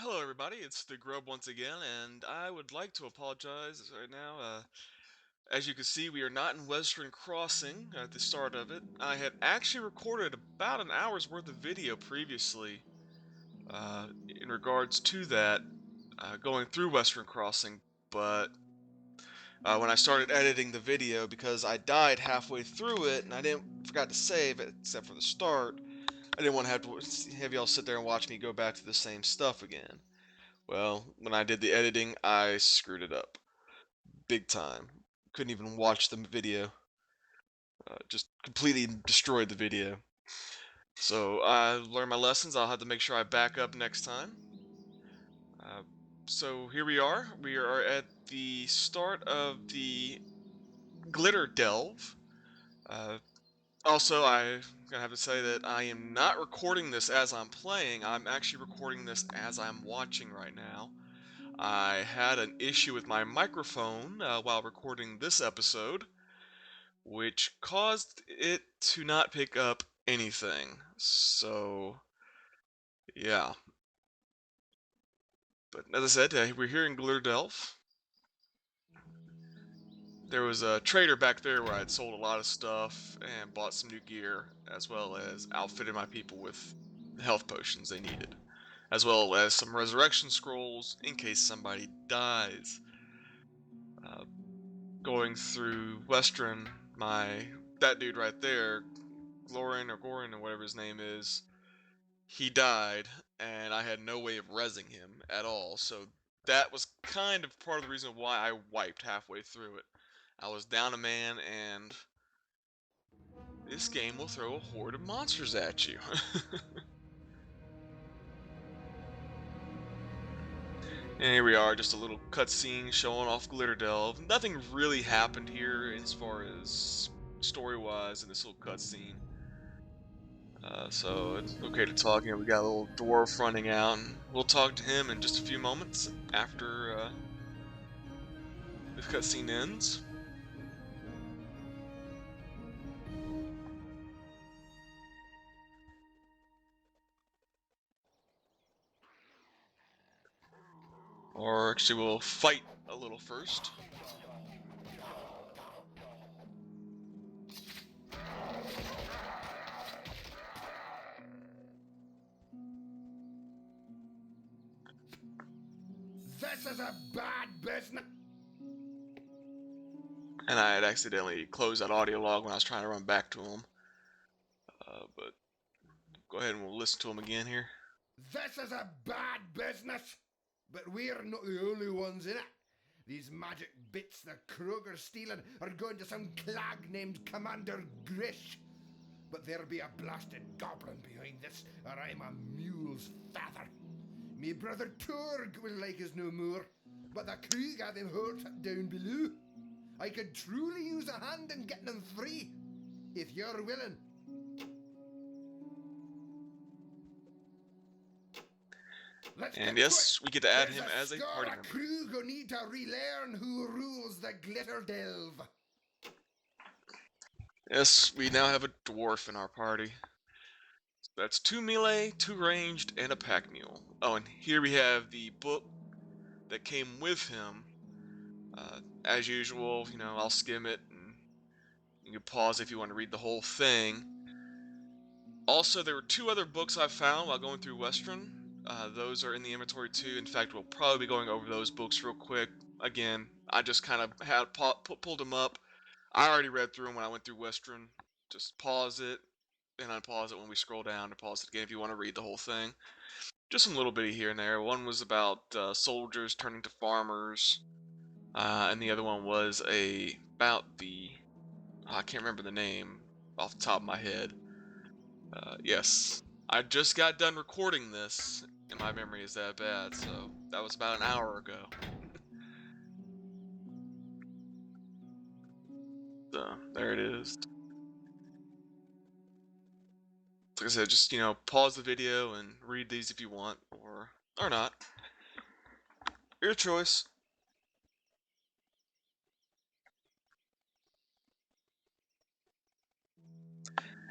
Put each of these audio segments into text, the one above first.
Hello, everybody. It's the Grub once again, and I would like to apologize right now. As you can see, we are not in Wesrin Crossing at the start of it. I had actually recorded about an hour's worth of video previously in regards to that, going through Western Crossing, but when I started editing the video, because I died halfway through it and I didn't forgot to save it except for the start, I didn't want to have y'all sit there and watch me go back to the same stuff again. Well, when I did the editing, I screwed it up. Big time. Couldn't even watch the video. Just completely destroyed the video. So I learned my lessons. I'll have to make sure I back up next time. Uh, so here we are. We are at the start of the Glitterdelve. Uh, Also, I'm gonna have to say that I am not recording this as I'm playing. I'm actually recording this as I'm watching right now. I had an issue with my microphone while recording this episode, which caused it to not pick up anything. So, yeah. But as I said, we're here in Glitterdelve. There was a trader back there where I'd sold a lot of stuff and bought some new gear, as well as outfitted my people with the health potions they needed, as well as some resurrection scrolls in case somebody dies. Uh, Going through Western, that dude right there, Gorin or whatever his name is, he died, and I had no way of rezzing him at all. So that was kind of part of the reason why I wiped halfway through it. I was down a man, and this game will throw a horde of monsters at you. And here we are, just a little cutscene showing off Glitterdelve. Nothing really happened here as far as story-wise in this little cutscene. So it's okay to talk. We got a little dwarf running out, and we'll talk to him in just a few moments after the cutscene ends. Or actually, we'll fight a little first. This is a bad business. And I had accidentally closed that audio log when I was trying to run back to him. But go ahead and we'll listen to him again here. This is a bad business. But we're not the only ones in it. These magic bits the Kroger's stealing are going to some clag named Commander Grish. But there'll be a blasted goblin behind this, or I'm a mule's feather. Me brother Torg will like us no more, but the crew got them hurt down below. I could truly use a hand in getting them free, if you're willing. And yes, we get to add him as a party member. Crew go need to relearn who rules the Glitterdelve. Yes, we now have a dwarf in our party. That's 2 melee, 2 ranged, and a pack mule. Oh, and here we have the book that came with him. As usual, I'll skim it, and you can pause if you want to read the whole thing. Also, there were 2 other books I found while going through Western. Those are in the inventory too. In fact, we'll probably be going over those books real quick. Again, I just kind of had pulled them up. I already read through them when I went through Western. Just pause it, and unpause it when we scroll down, and pause it again if you want to read the whole thing. Just some little bitty here and there. One was about soldiers turning to farmers, and the other one was about I can't remember the name off the top of my head. Yes, I just got done recording this, and my memory is that bad, so that was about an hour ago. So, there it is. Like I said, just, pause the video and read these if you want, or not. Your choice.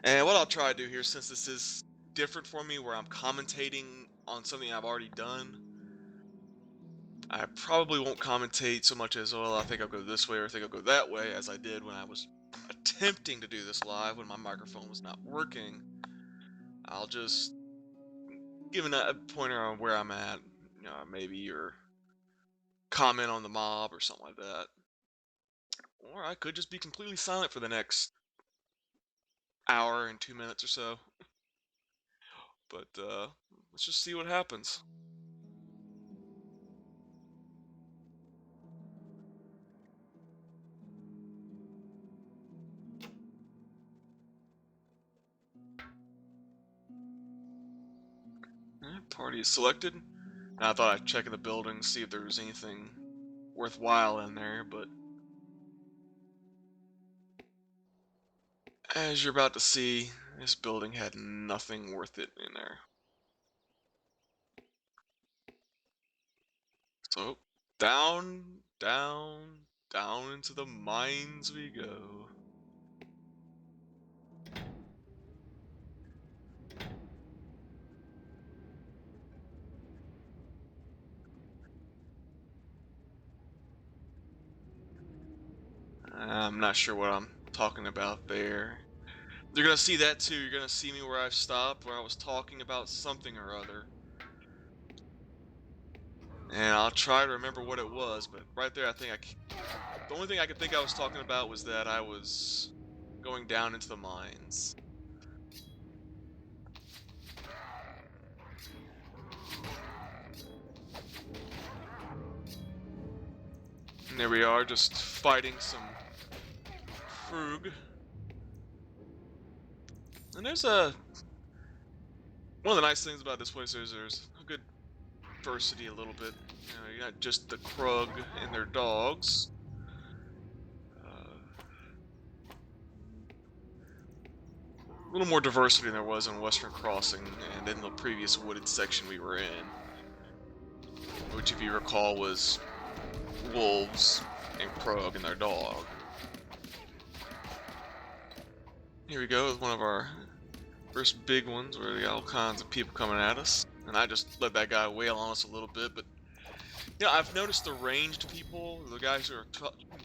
And what I'll try to do here, since this is different for me, where I'm commentating on something I've already done, I probably won't commentate so much as, well, I think I'll go this way or I think I'll go that way, as I did when I was attempting to do this live when my microphone was not working. I'll just give a pointer on where I'm at, maybe, or comment on the mob or something like that. Or I could just be completely silent for the next hour and 2 minutes or so. But let's just see what happens. Party is selected. Now I thought I'd check in the building, see if there was anything worthwhile in there, but as you're about to see, this building had nothing worth it in there. So, down, down, down into the mines we go. I'm not sure what I'm talking about there. You're gonna see that too. You're gonna see me where I stopped, where I was talking about something or other. And I'll try to remember what it was, but right there, the only thing I could think I was talking about was that I was going down into the mines. And there we are, just fighting some frug. And one of the nice things about this place is there's a good diversity a little bit. You got just the Krug and their dogs. A little more diversity than there was in Western Crossing and in the previous wooded section we were in, which, if you recall, was wolves and Krug and their dog. Here we go with one of our first big ones where we got all kinds of people coming at us, and I just let that guy wail on us a little bit. But I've noticed the ranged people, the guys who are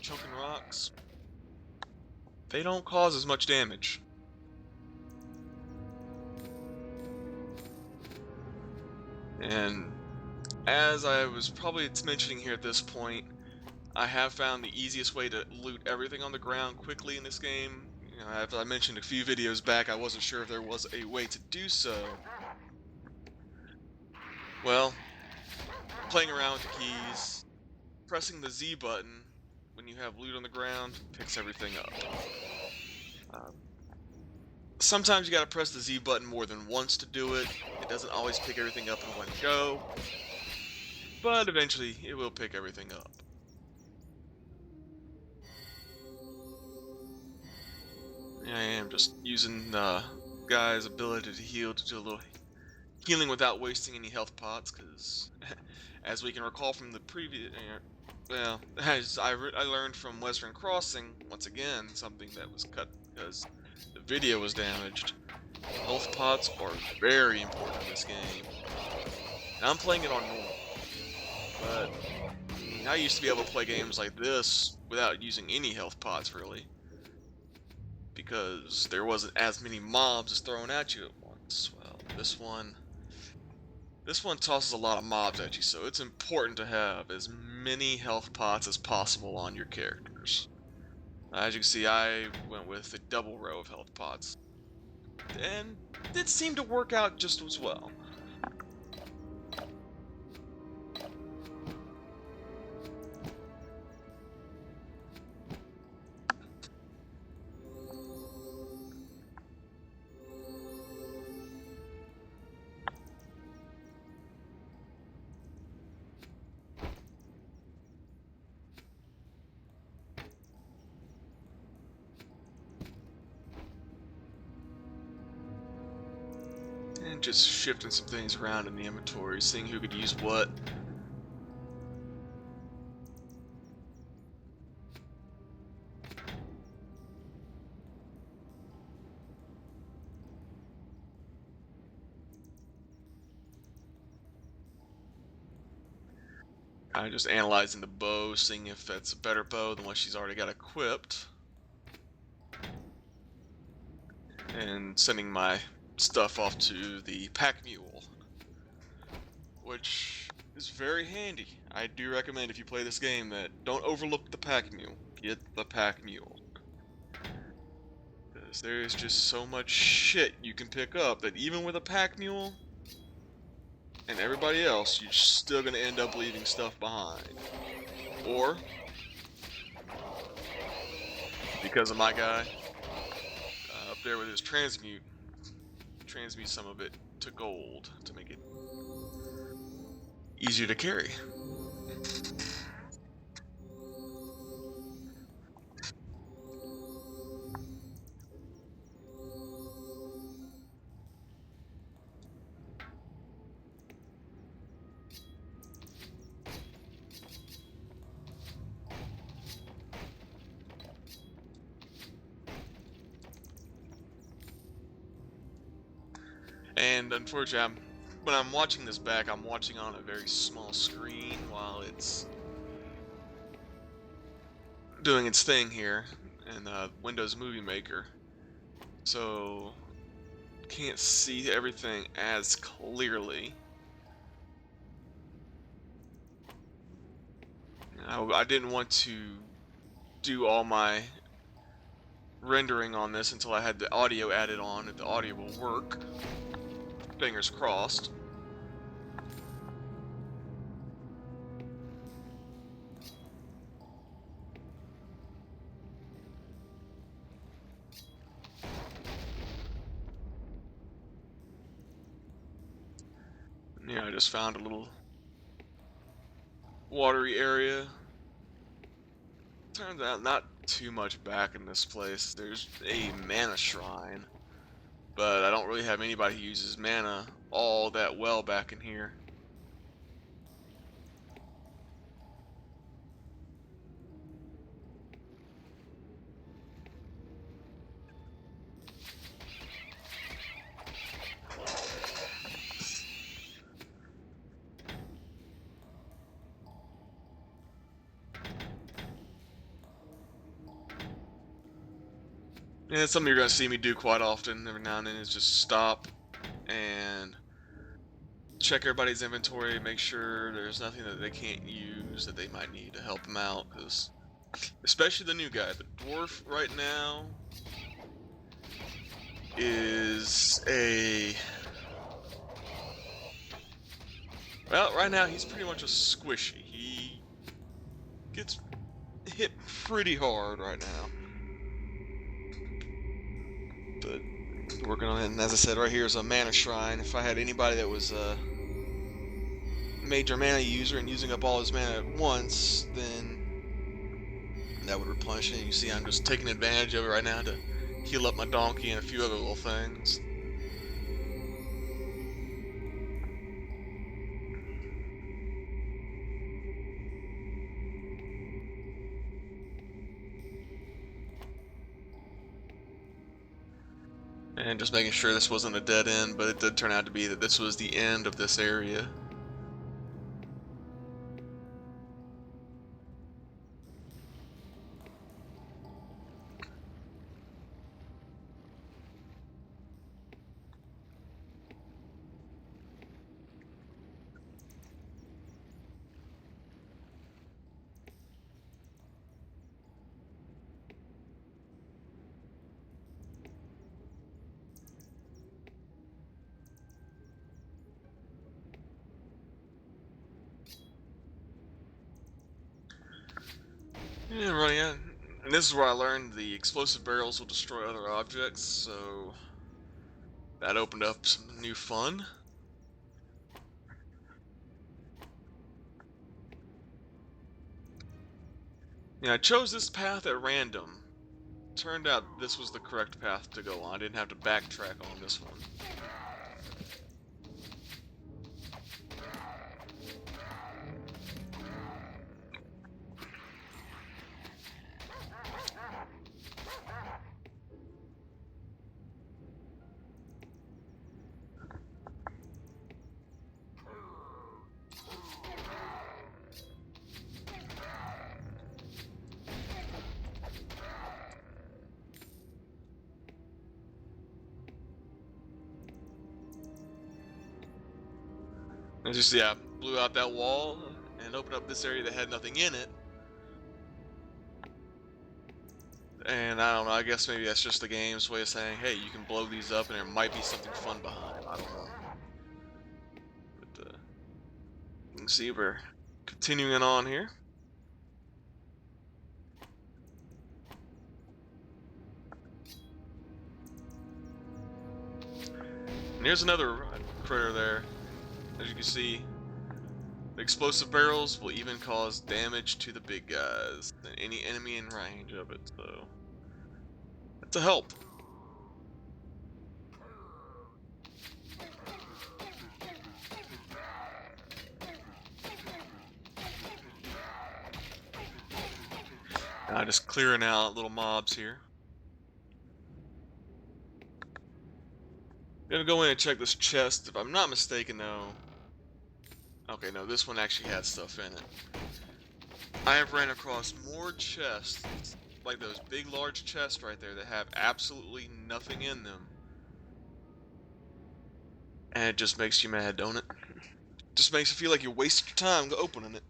chunking rocks, they don't cause as much damage. And as I was probably mentioning here at this point, I have found the easiest way to loot everything on the ground quickly in this game. As I mentioned a few videos back, I wasn't sure if there was a way to do so. Well, playing around with the keys, pressing the Z button when you have loot on the ground picks everything up. Sometimes you gotta press the Z button more than once to do it. It doesn't always pick everything up in one go, but eventually it will pick everything up. I am just using the guy's ability to heal to do a little healing without wasting any health pots, because as we can recall from the previous, well, as I learned from Wesrin Crossing, once again, something that was cut because the video was damaged. Health pots are very important in this game. And I'm playing it on normal, but I used to be able to play games like this without using any health pots, really, because there wasn't as many mobs as thrown at you at once. Well, this one tosses a lot of mobs at you, so it's important to have as many health pots as possible on your characters. As you can see, I went with a double row of health pots, and it seemed to work out just as well. And just shifting some things around in the inventory, seeing who could use what. I'm just analyzing the bow, seeing if that's a better bow than what she's already got equipped, and sending my stuff off to the pack mule, which is very handy. I do recommend if you play this game that don't overlook the pack mule. Get the pack mule. Because there is just so much shit you can pick up that even with a pack mule and everybody else, you're still going to end up leaving stuff behind. Or, because of my guy up there with his transmute some of it to gold to make it easier to carry. And unfortunately, when I'm watching this back, I'm watching on a very small screen while it's doing its thing here in Windows Movie Maker. So can't see everything as clearly. I didn't want to do all my rendering on this until I had the audio added on, if the audio will work. Fingers crossed. Yeah, I just found a little watery area. Turns out not too much back in this place. There's a mana shrine, but I don't really have anybody who uses mana all that well back in here. And it's something you're going to see me do quite often every now and then, is just stop and check everybody's inventory, make sure there's nothing that they can't use that they might need to help them out, because especially the new guy, the dwarf right now is well, right now he's pretty much a squishy. He gets hit pretty hard right now. But working on it, and as I said, right here is a mana shrine. If I had anybody that was a major mana user and using up all his mana at once, then that would replenish it. You see I'm just taking advantage of it right now to heal up my donkey and a few other little things. And just making sure this wasn't a dead end, but it did turn out to be that this was the end of this area. Yeah, running out. And this is where I learned the explosive barrels will destroy other objects, so that opened up some new fun. Yeah, I chose this path at random. Turned out this was the correct path to go on. I didn't have to backtrack on this one. I just, yeah, blew out that wall and opened up this area that had nothing in it. And I don't know, I guess maybe that's just the game's way of saying, hey, you can blow these up and there might be something fun behind them. I don't know. But you can see we're continuing on here. And here's another critter there. As you can see, the explosive barrels will even cause damage to the big guys than any enemy in range of it, so it's a help. Just clearing out little mobs here. Gonna go in and check this chest. If I'm not mistaken, though. Okay, no, this one actually had stuff in it. I have ran across more chests, like those big, large chests right there, that have absolutely nothing in them. And it just makes you mad, don't it? Just makes you feel like you wasted your time opening it.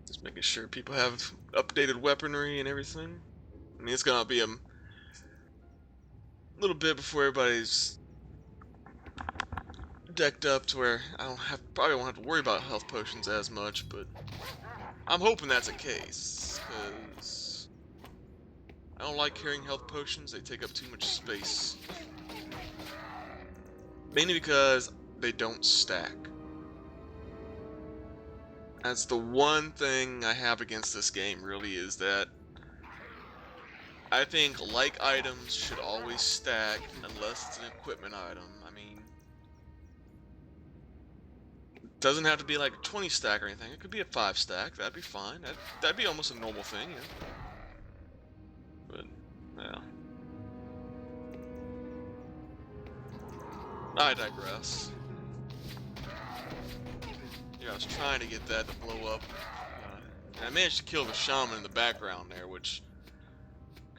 Just making sure people have updated weaponry and everything. I mean, it's gonna be a little bit before everybody's decked up to where probably won't have to worry about health potions as much, but I'm hoping that's the case, because I don't like carrying health potions. They take up too much space. Mainly because they don't stack. That's the one thing I have against this game, really, is that I think like items should always stack unless it's an equipment item. I mean, it doesn't have to be like a 20 stack or anything. It could be a 5 stack. That'd be fine. That'd be almost a normal thing, yeah. But, yeah. I digress. Yeah, I was trying to get that to blow up. And I managed to kill the shaman in the background there, which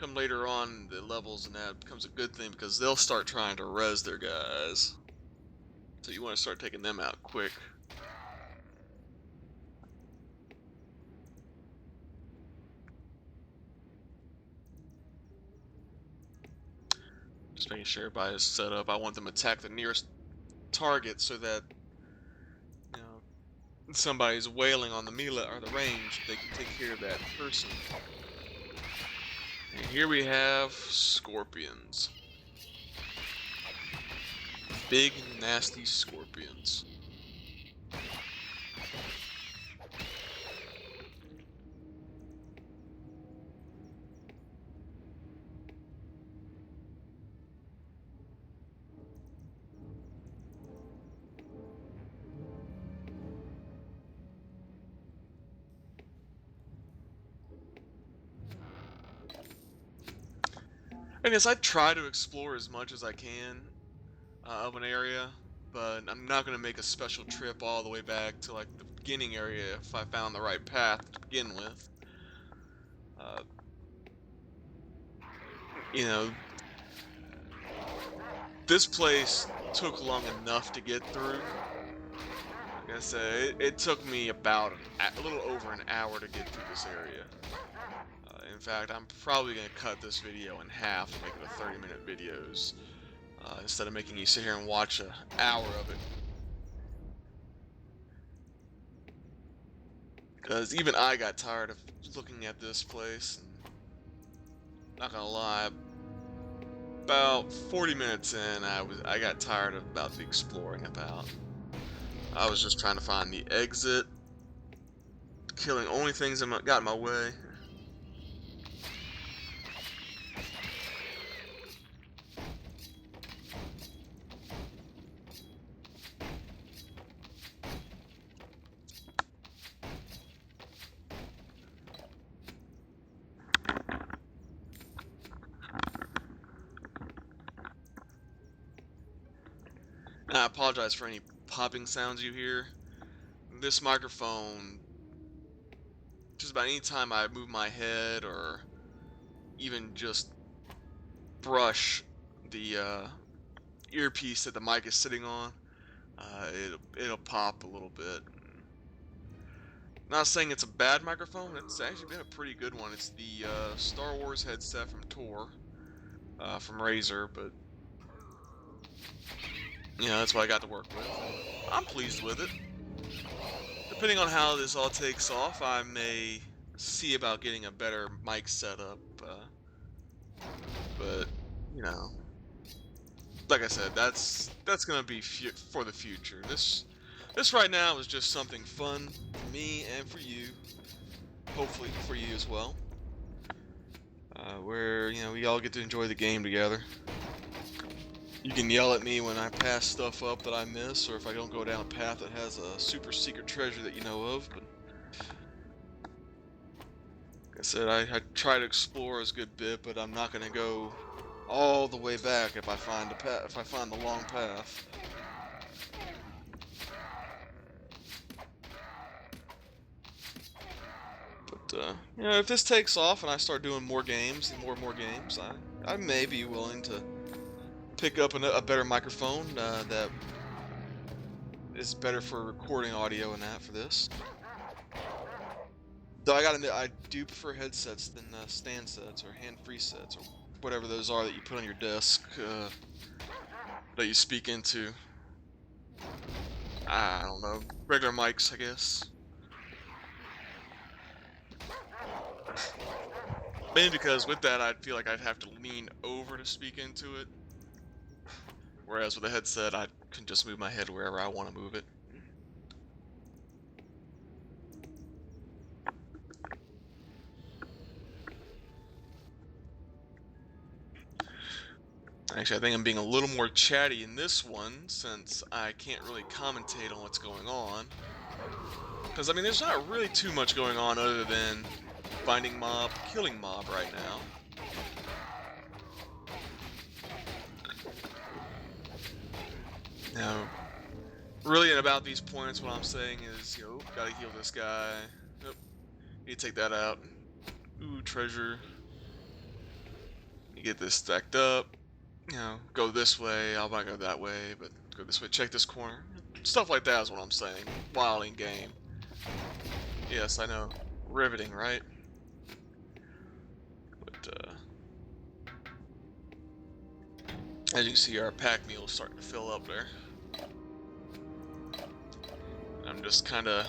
come later on in the levels, and that becomes a good thing because they'll start trying to res their guys. So you want to start taking them out quick. Just making sure everybody's set up. I want them to attack the nearest target so that, you know, somebody's wailing on the melee or the range, they can take care of that person. And here we have scorpions. Big, nasty scorpions. I guess I try to explore as much as I can of an area, but I'm not going to make a special trip all the way back to like the beginning area if I found the right path to begin with. Uh, you know, this place took long enough to get through. Like I said, it took me about a little over an hour to get through this area. In fact, I'm probably going to cut this video in half and make it a 30-minute videos instead of making you sit here and watch an hour of it. Because even I got tired of looking at this place. And not gonna lie, about 40 minutes in, I got tired of about the exploring about. I was just trying to find the exit, killing only things that got in my way. I apologize for any popping sounds you hear. This microphone, just about any time I move my head or even just brush the earpiece that the mic is sitting on, it'll pop a little bit. Not saying it's a bad microphone, it's actually been a pretty good one. It's the Star Wars headset from Tor, from Razer, but that's what I got to work with, and I'm pleased with it. Depending on how this all takes off, I may see about getting a better mic setup, but you know, like I said, that's gonna be for the future. This right now is just something fun for me and for you, hopefully for you as well. Where we all get to enjoy the game together. You can yell at me when I pass stuff up that I miss, or if I don't go down a path that has a super secret treasure that you know of. But like I said, I try to explore as good bit, but I'm not gonna go all the way back if I find if I find the long path. But if this takes off and I start doing more games and more games, I may be willing to pick up a better microphone that is better for recording audio and that for this. Though I do prefer headsets than stand sets or hand-free sets or whatever those are that you put on your desk that you speak into. I don't know, regular mics, I guess. Mainly because with that, I'd feel like I'd have to lean over to speak into it. Whereas with a headset, I can just move my head wherever I want to move it. Actually, I think I'm being a little more chatty in this one since I can't really commentate on what's going on. Because, I mean, there's not really too much going on other than finding mob, killing mob right now. Now, really at about these points, what I'm saying is, gotta heal this guy. Nope, need to take that out. Ooh, treasure. You get this stacked up. Go this way. I might go that way, but go this way. Check this corner. Stuff like that is what I'm saying. While in game. Yes, I know. Riveting, right? But as you can see, our pack meal is starting to fill up there. I'm just kind of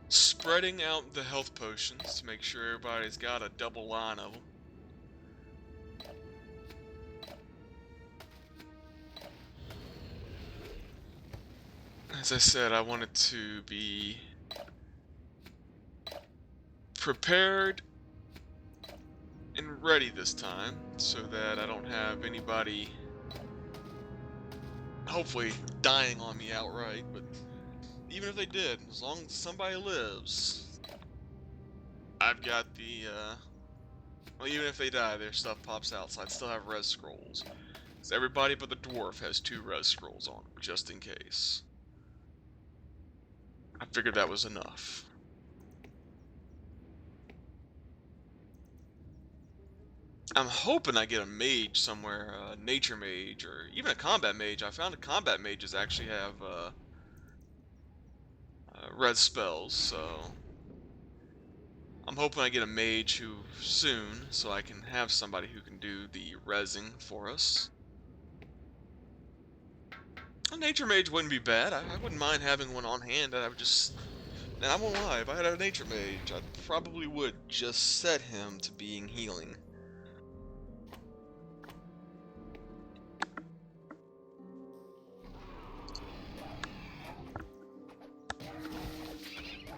spreading out the health potions to make sure everybody's got a double line of them. As I said, I wanted to be prepared and ready this time so that I don't have anybody hopefully dying on me outright, but even if they did, as long as somebody lives, I've got the well, even if they die, their stuff pops out, so I'd still have res scrolls. Because everybody but the dwarf has 2 res scrolls on them, just in case. I figured that was enough. I'm hoping I get a mage somewhere, a nature mage, or even a combat mage. I found a combat mages actually have res spells, so I'm hoping I get a mage who soon, so I can have somebody who can do the resing for us. A nature mage wouldn't be bad. I wouldn't mind having one on hand. I would just, and I won't lie, if I had a nature mage, I probably would just set him to being healing.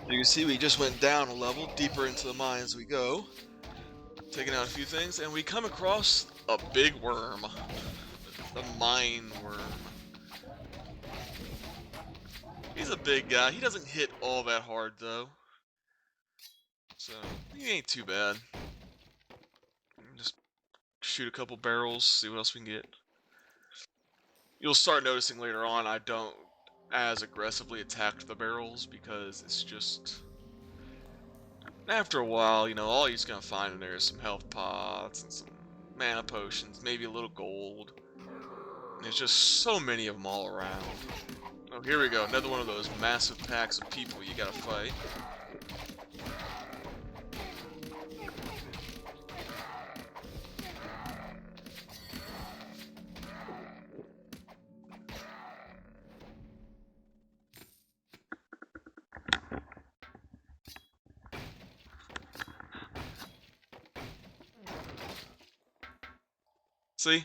You can see we just went down a level, deeper into the mine as we go, taking out a few things, and we come across a big worm. The mine worm. He's a big guy. He doesn't hit all that hard, though. So, he ain't too bad. Just shoot a couple barrels, see what else we can get. You'll start noticing later on I don't as aggressively attack the barrels because it's just after a while, all you're just gonna find in there is some health pots and some mana potions, maybe a little gold. And there's just so many of them all around. Oh, here we go, another one of those massive packs of people you gotta fight. See?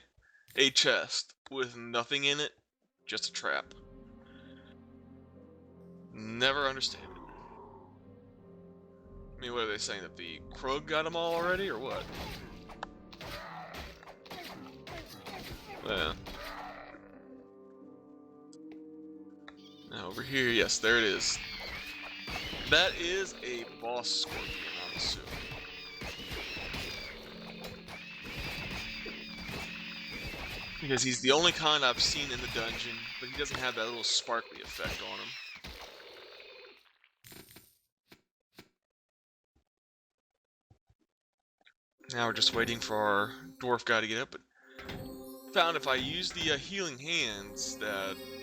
A chest with nothing in it, just a trap. Never understand it. I mean, what are they saying, that the Krug got them all already, or what? Yeah. Now over here, yes, there it is. That is a boss scorpion, I'm assuming. Because he's the only kind I've seen in the dungeon, but he doesn't have that little sparkly effect on him. Now we're just waiting for our dwarf guy to get up, but found if I use the healing hands,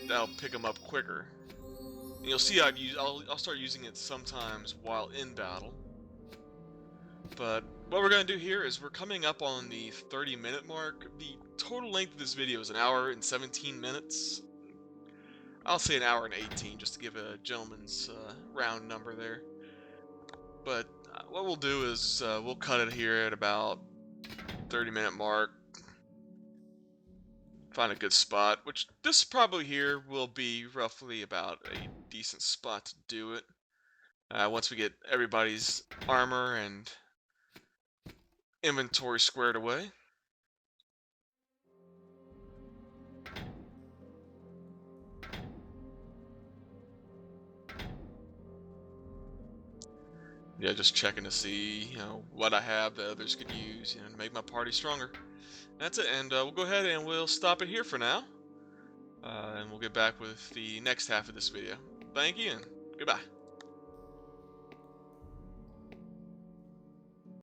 that'll pick him up quicker. And you'll see I'll start using it sometimes while in battle. But what we're going to do here is we're coming up on the 30-minute mark. The total length of this video is 1 hour and 17 minutes. I'll say 1 hour and 18 just to give a gentleman's round number there. But what we'll do is we'll cut it here at about 30-minute mark. Find a good spot, which this probably here will be roughly about a decent spot to do it. Once we get everybody's armor and inventory squared away. Yeah, just checking to see, what I have that others could use, to make my party stronger. That's it, and we'll go ahead and we'll stop it here for now. And we'll get back with the next half of this video. Thank you, and goodbye.